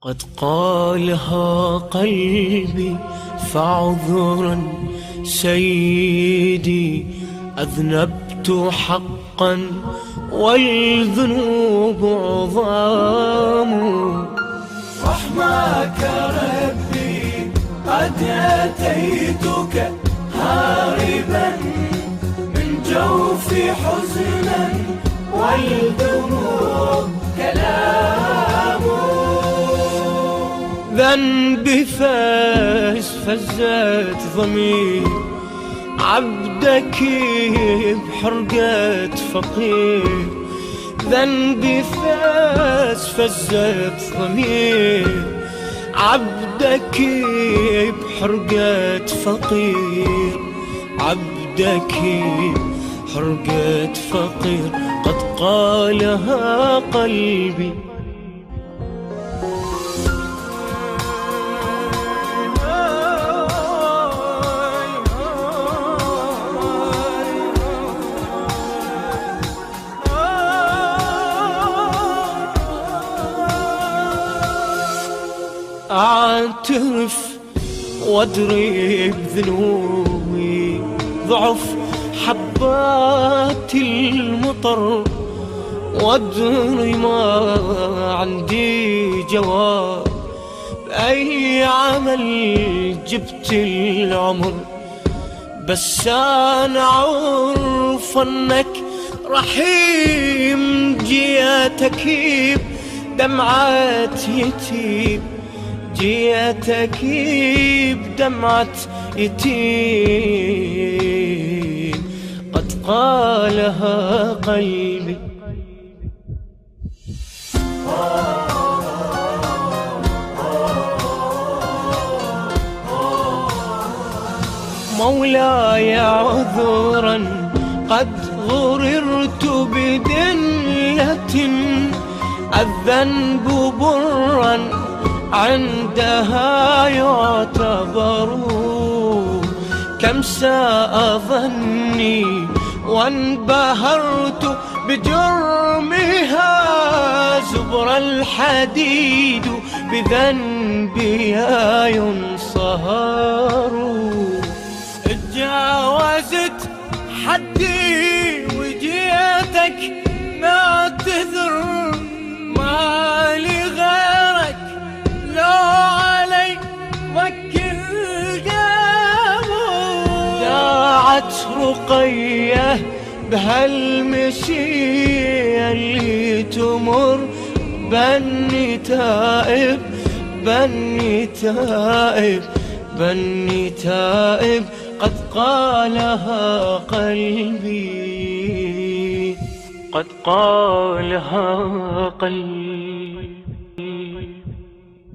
قد قالها قلبي فاعذرا سيدي، أذنبت حقا والذنوب عظام. رحمك ربي قد أتيتك هاربا من جوفي حزنا والدموع كلام. ذنبي فزت ضمير عبدك بحرقة فقير. ذنبي فزت ضمير عبدك بحرقة فقير. عبدك حرقة فقير قد قالها قلبي. أعترف وأدري بذنوبي، ضعف حبات المطر، وأدري ما عندي جواب بأي عمل جبت العمر. بس أنا عارف أنك رحيم، جيتك بدمعة يتيم، جيتك بدمعة يتيم قد قالها قلبي. مولاي عذرا قد غررت بدنية، الذنب برا عندها يعتبر. كم ساء ظني وانبهرت بجرمها، زبر الحديد بذنبها ينصهر. تجاوزت حدي وجيتك معتذر، مالي غيرك لو علي وكل قاموا. داعت رقية بهالمشي اللي تمر، بني تائب بني تائب بني تائب قد قالها قلبي. قد قالها قلبي.